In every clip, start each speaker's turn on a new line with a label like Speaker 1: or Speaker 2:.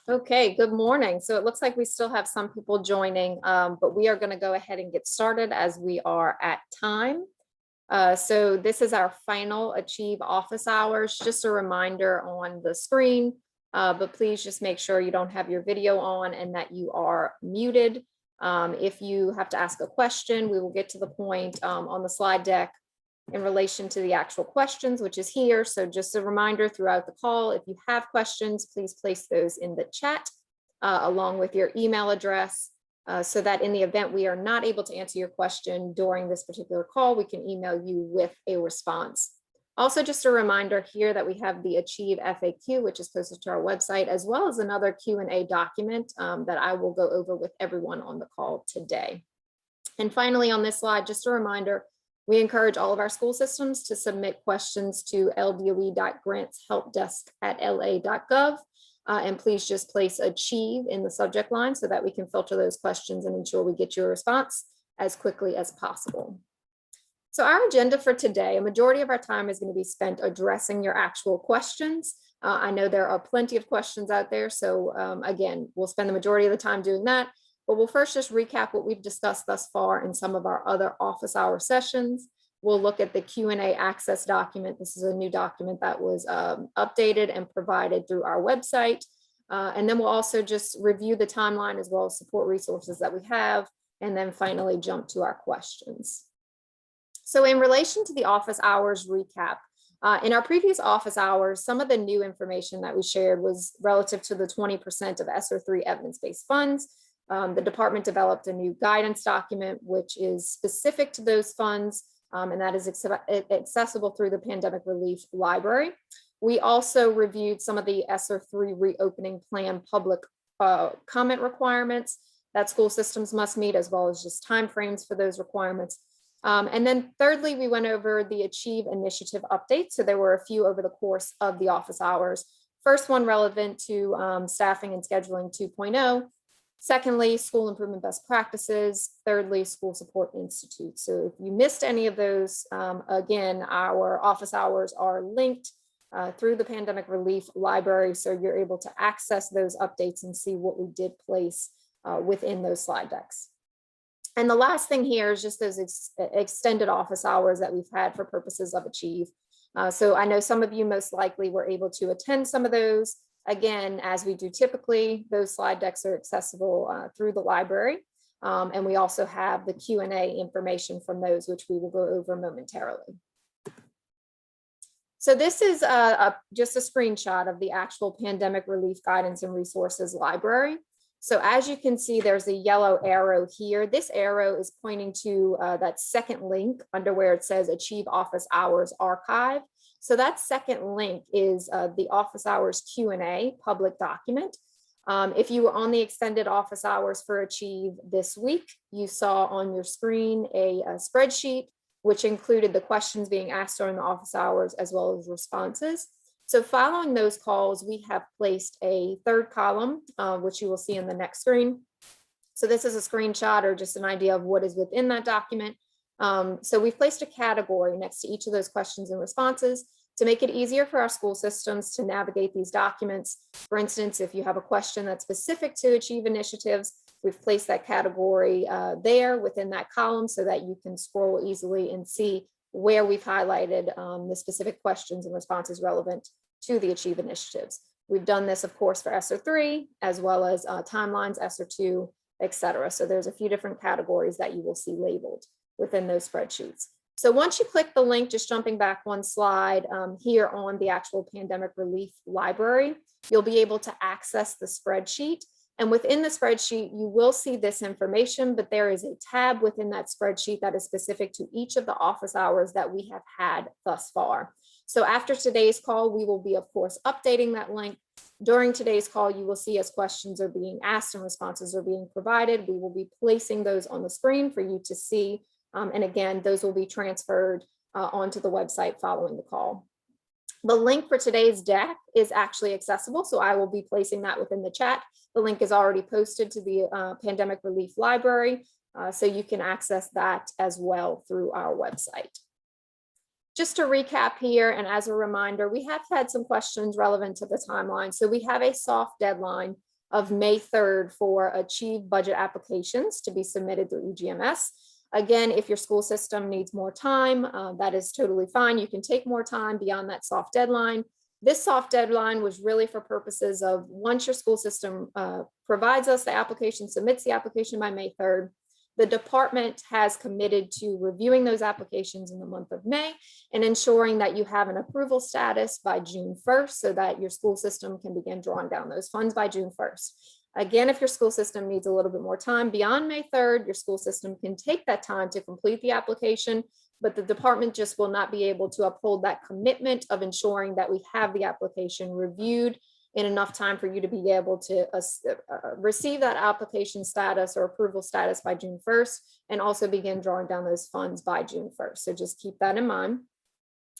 Speaker 1: Okay, good morning. So it looks like we still have some people joining, but we are going to go ahead and get started as we are at time. So this is our final Achieve office hours. Just a reminder on the screen, but please just make sure you don't have your video on and that you are muted. If you have to ask a question, we will get to the point on the slide deck in relation to the actual questions, which is here. So just a reminder throughout the call, if you have questions, please place those in the chat along with your email address so that in the event we are not able to answer your question during this particular call, we can email you with a response. Also, just a reminder here that we have the Achieve FAQ, which is posted to our website, as well as another Q&A document that I will go over with everyone on the call today. And finally, on this slide, just a reminder, we encourage all of our school systems to submit questions to ldoe.grantshelpdesk@la.gov. And please just place Achieve in the subject line so that we can filter those questions and ensure we get your response as quickly as possible. So our agenda for today, a majority of our time is going to be spent addressing your actual questions. I know there are plenty of questions out there. So again, we'll spend the majority of the time doing that. But we'll first just recap what we've discussed thus far in some of our other office hour sessions. We'll look at the Q&A access document. This is a new document that was updated and provided through our website. And then we'll also just review the timeline as well as support resources that we have, and then finally jump to our questions. So in relation to the office hours recap, in our previous office hours, some of the new information that we shared was relative to the 20% of ESSER 3 evidence-based funds. The department developed a new guidance document, which is specific to those funds, and that is accessible through the Pandemic Relief Library. We also reviewed some of the ESSER 3 reopening plan public comment requirements that school systems must meet, as well as just timeframes for those requirements. And then thirdly, we went over the Achieve initiative updates. So there were a few over the course of the office hours. First one relevant to staffing and scheduling 2.0. Secondly, school improvement best practices. Thirdly, school support institute. So if you missed any of those, again, our office hours are linked through the Pandemic Relief Library. So you're able to access those updates and see what we did place within those slide decks. And the last thing here is just those extended office hours that we've had for purposes of Achieve. So I know some of you most likely were able to attend some of those. Again, as we do typically, those slide decks are accessible through the library. And we also have the Q&A information from those, which we will go over momentarily. So this is just a screenshot of the actual Pandemic Relief Guidance and Resources Library. So as you can see, there's a yellow arrow here. This arrow is pointing to that second link under where it says Achieve Office Hours Archive. So that second link is the office hours Q&A public document. If you were on the extended office hours for Achieve this week, you saw on your screen a spreadsheet, which included the questions being asked during the office hours as well as responses. So following those calls, we have placed a third column, which you will see in the next screen. So this is a screenshot or just an idea of what is within that document. So we've placed a category next to each of those questions and responses to make it easier for our school systems to navigate these documents. For instance, if you have a question that's specific to Achieve initiatives, we've placed that category there within that column so that you can scroll easily and see where we've highlighted the specific questions and responses relevant to the Achieve initiatives. We've done this, of course, for ESSER 3, as well as timelines, ESSER 2, et cetera. So there's a few different categories that you will see labeled within those spreadsheets. So once you click the link, just jumping back one slide here on the actual Pandemic Relief Library, you'll be able to access the spreadsheet. And within the spreadsheet, you will see this information, but there is a tab within that spreadsheet that is specific to each of the office hours that we have had thus far. So after today's call, we will be, of course, updating that link. During today's call, you will see as questions are being asked and responses are being provided, we will be placing those on the screen for you to see. And again, those will be transferred onto the website following the call. The link for today's deck is actually accessible, so I will be placing that within the chat. The link is already posted to the Pandemic Relief Library, so you can access that as well through our website. Just to recap here, and as a reminder, we have had some questions relevant to the timeline. So we have a soft deadline of May 3rd for Achieve budget applications to be submitted through EGMS. Again, if your school system needs more time, that is totally fine. You can take more time beyond that soft deadline. This soft deadline was really for purposes of once your school system provides us the application, submits the application by May 3rd, the department has committed to reviewing those applications in the month of May and ensuring that you have an approval status by June 1st so that your school system can begin drawing down those funds by June 1st. Again, if your school system needs a little bit more time beyond May 3rd, your school system can take that time to complete the application, but the department just will not be able to uphold that commitment of ensuring that we have the application reviewed in enough time for you to be able to receive that application status or approval status by June 1st and also begin drawing down those funds by June 1st. So just keep that in mind.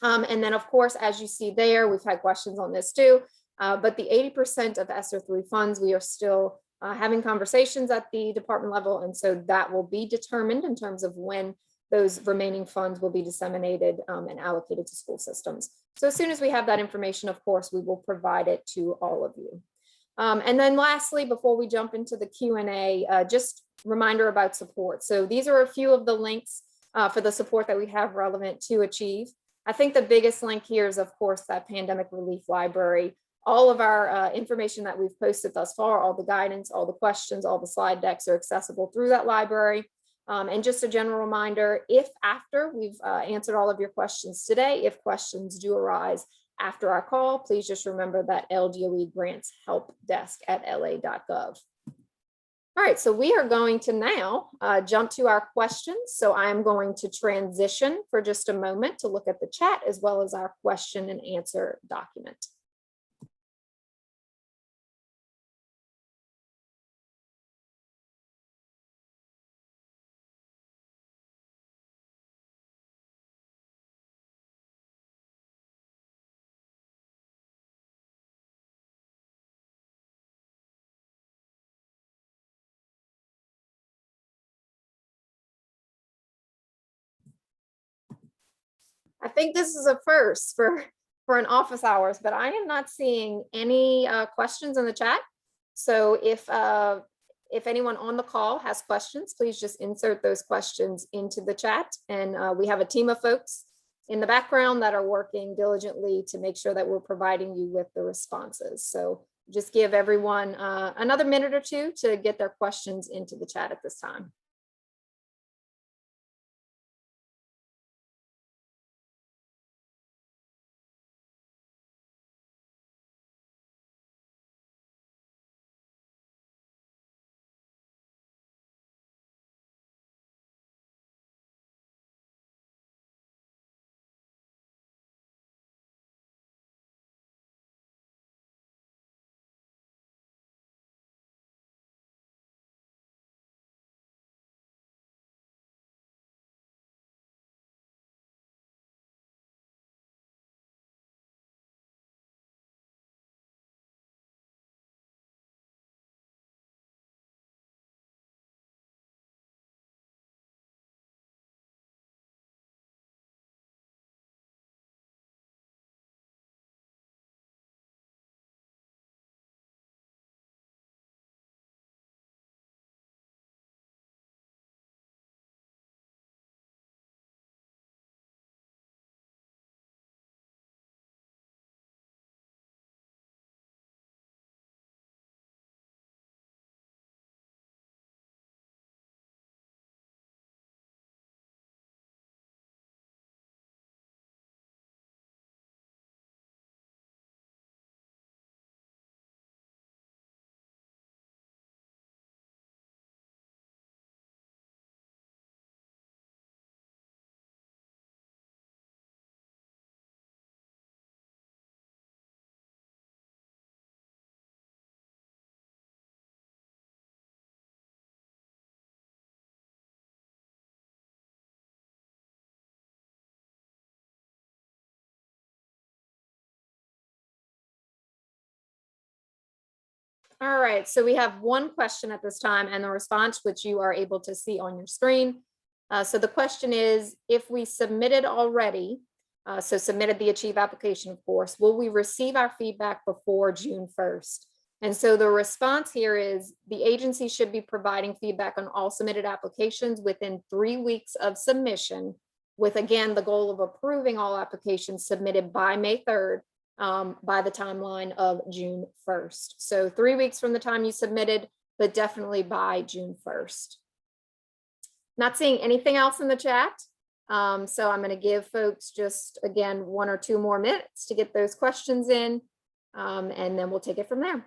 Speaker 1: And then of course, as you see there, we've had questions on this too, but the 80% of ESSER 3 funds, we are still having conversations at the department level. And so that will be determined in terms of when those remaining funds will be disseminated and allocated to school systems. So as soon as we have that information, of course, we will provide it to all of you. And then lastly, before we jump into the Q&A, just reminder about support. So these are a few of the links for the support that we have relevant to Achieve. I think the biggest link here is, of course, that Pandemic Relief Library. All of our information that we've posted thus far, all the guidance, all the questions, all the slide decks are accessible through that library. And just a general reminder, if after we've answered all of your questions today, if questions do arise after our call, please just remember that LDOE grants help desk at la.gov. All right, so we are going to now jump to our questions. So I'm going to transition for just a moment to look at the chat as well as our question and answer document. I think this is a first for an office hours, but I am not seeing any questions in the chat. So if anyone on the call has questions, please just insert those questions into the chat. And we have a team of folks in the background that are working diligently to make sure that we're providing you with the responses. So just give everyone another minute or two to get their questions into the chat at this time. All right, so we have one question at this time and the response, which you are able to see on your screen. So the question is, if we submitted already, so submitted the Achieve application, of course, will we receive our feedback before June 1st? And so the response here is the agency should be providing feedback on all submitted applications within 3 weeks of submission, with again the goal of approving all applications submitted by May 3rd, by the timeline of June 1st. So 3 weeks from the time you submitted, but definitely by June 1st. Not seeing anything else in the chat. So I'm going to give folks just again 1 or 2 more minutes to get those questions in, and then we'll take it from there.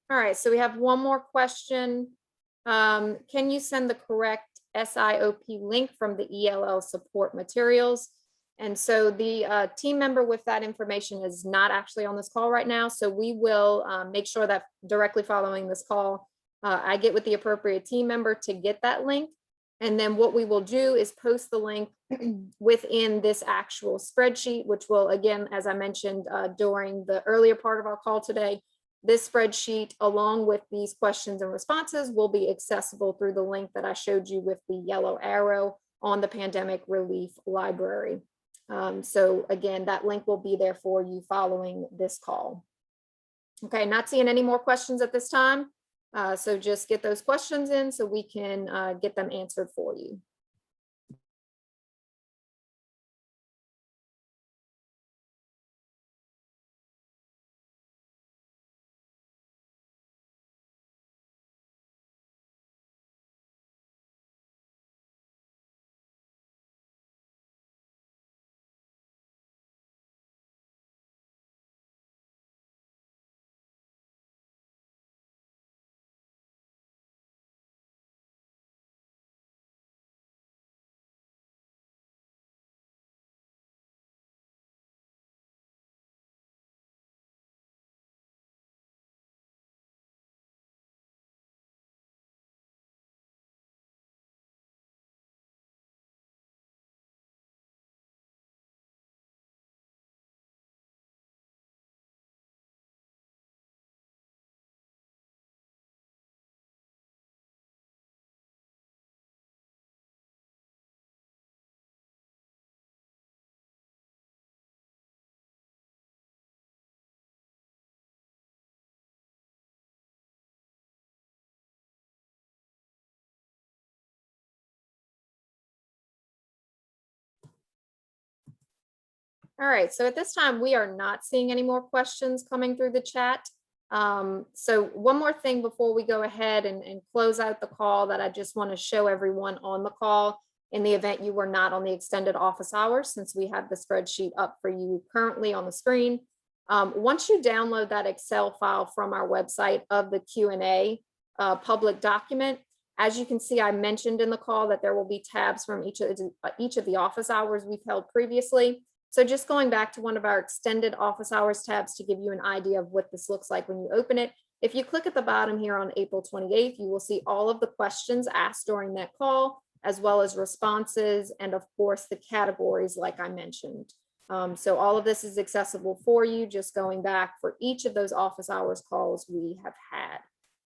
Speaker 1: All right, so we have one more question. Can you send the correct SIOP link from the ELL support materials? And so the team member with that information is not actually on this call right now. So we will make sure that directly following this call, I get with the appropriate team member to get that link. And then what we will do is post the link within this actual spreadsheet, which will, again, as I mentioned during the earlier part of our call today, this spreadsheet, along with these questions and responses, will be accessible through the link that I showed you with the yellow arrow on the Pandemic Relief Library. So again, that link will be there for you following this call. Okay, not seeing any more questions at this time. So just get those questions in so we can get them answered for you. All right, so at this time, we are not seeing any more questions coming through the chat. So one more thing before we go ahead and close out the call that I just want to show everyone on the call in the event you were not on the extended office hours, since we have the spreadsheet up for you currently on the screen. Once you download that Excel file from our website of the Q&A public document, as you can see, I mentioned in the call that there will be tabs from each of the office hours we've held previously. So just going back to one of our extended office hours tabs to give you an idea of what this looks like when you open it. If you click at the bottom here on April 28th, you will see all of the questions asked during that call, as well as responses, and of course the categories like I mentioned. So all of this is accessible for you, just going back for each of those office hours calls we have had.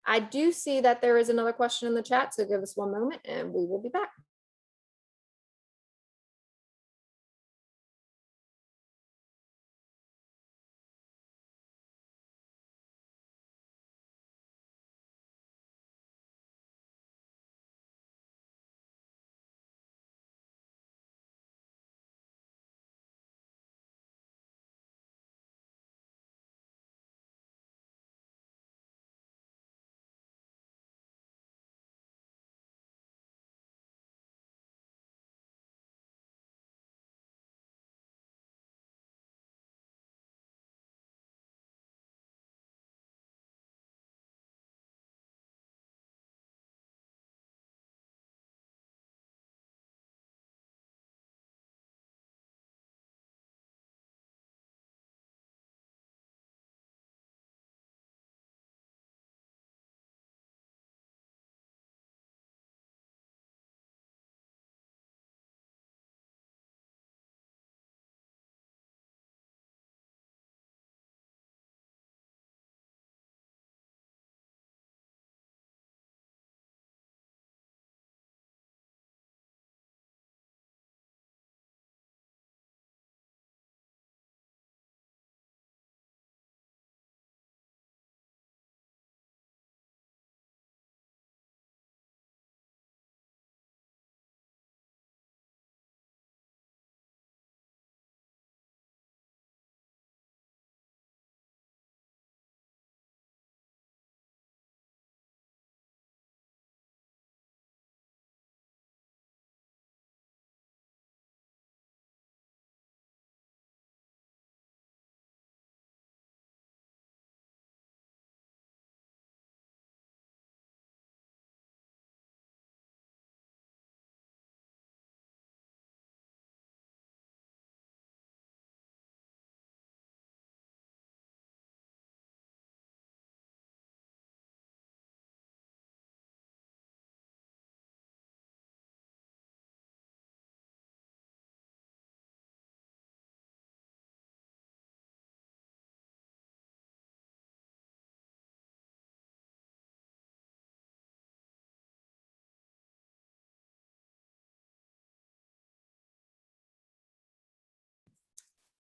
Speaker 1: I do see that there is another question in the chat, so give us one moment and we will be back.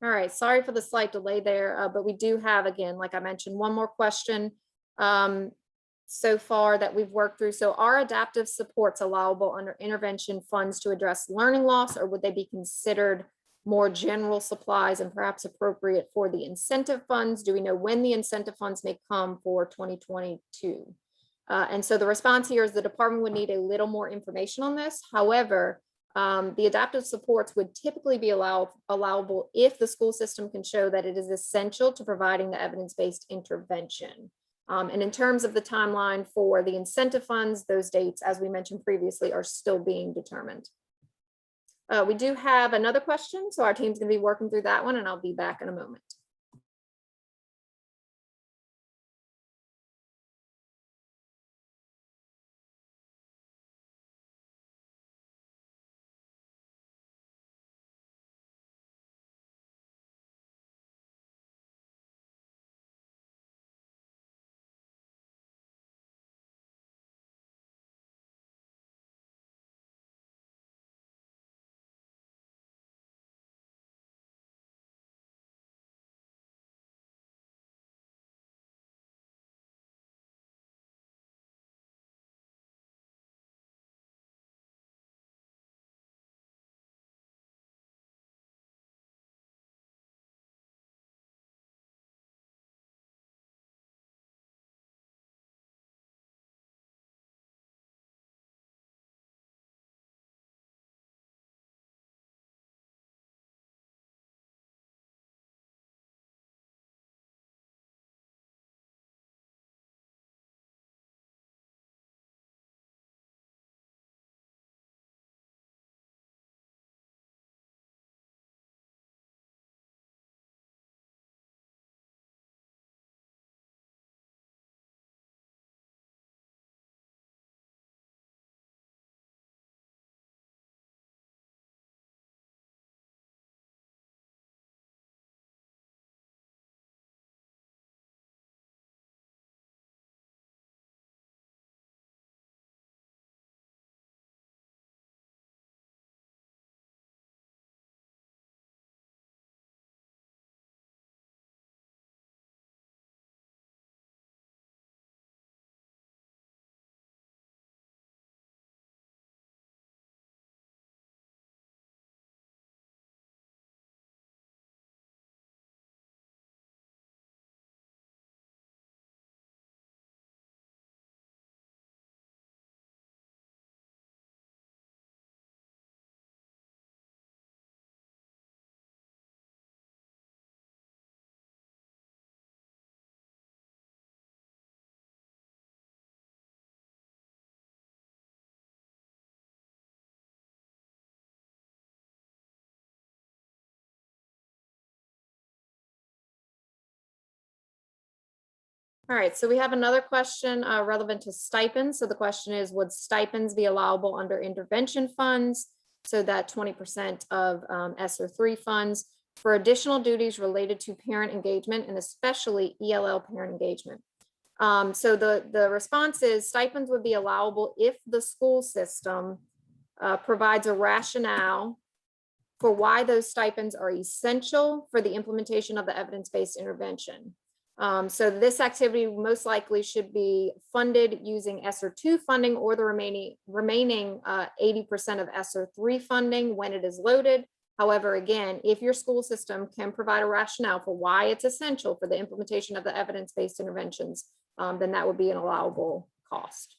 Speaker 1: All right, sorry for the slight delay there, but we do have, again, like I mentioned, one more question so far that we've worked through. So are adaptive supports allowable under intervention funds to address learning loss, or would they be considered more general supplies and perhaps appropriate for the incentive funds? Do we know when the incentive funds may come for 2022? And so the response here is the department would need a little more information on this. However, the adaptive supports would typically be allowable if the school system can show that it is essential to providing the evidence-based intervention. And in terms of the timeline for the incentive funds, those dates, as we mentioned previously, are still being determined. We do have another question, so our team's going to be working through that one, and I'll be back in a moment. All right, so we have another question relevant to stipends. So the question is, would stipends be allowable under intervention funds? So that 20% of ESSER 3 funds for additional duties related to parent engagement and especially ELL parent engagement. So the response is stipends would be allowable if the school system provides a rationale for why those stipends are essential for the implementation of the evidence-based intervention. So this activity most likely should be funded using ESSER 2 funding or the remaining 80% of ESSER 3 funding when it is loaded. However, again, if your school system can provide a rationale for why it's essential for the implementation of the evidence-based interventions, then that would be an allowable cost.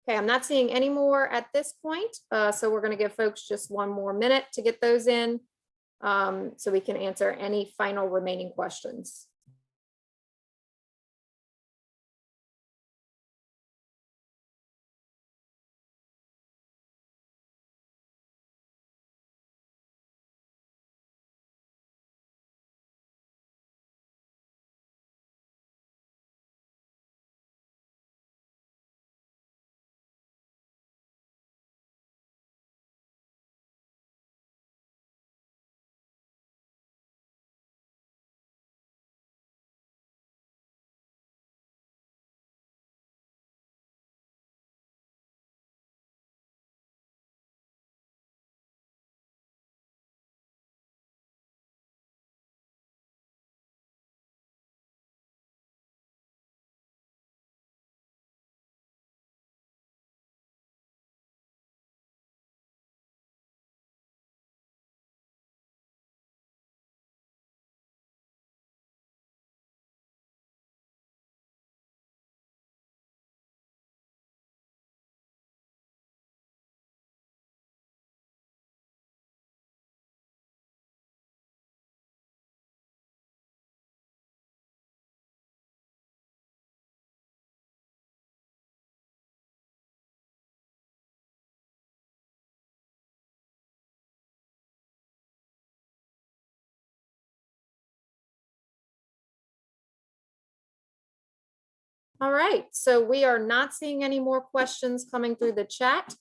Speaker 1: Okay, I'm not seeing any more at this point, so we're going to give folks just one more minute to get those in so we can answer any final remaining questions. All right, so we are not seeing any more questions coming through the chat.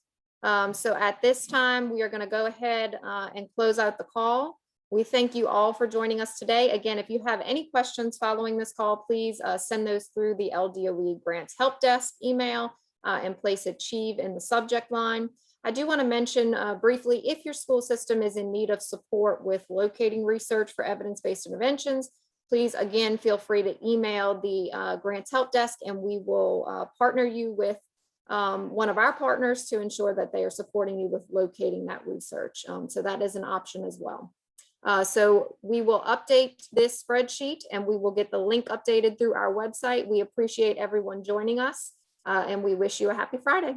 Speaker 1: So at this time, we are going to go ahead and close out the call. We thank you all for joining us today. Again, if you have any questions following this call, please send those through the LDOE Grants Help Desk email and place Achieve in the subject line. I do want to mention briefly, if your school system is in need of support with locating research for evidence-based interventions, please, again, feel free to email the Grants Help Desk, and we will partner you with one of our partners to ensure that they are supporting you with locating that research. So that is an option as well. So we will update this spreadsheet and we will get the link updated through our website. We appreciate everyone joining us and we wish you a happy Friday.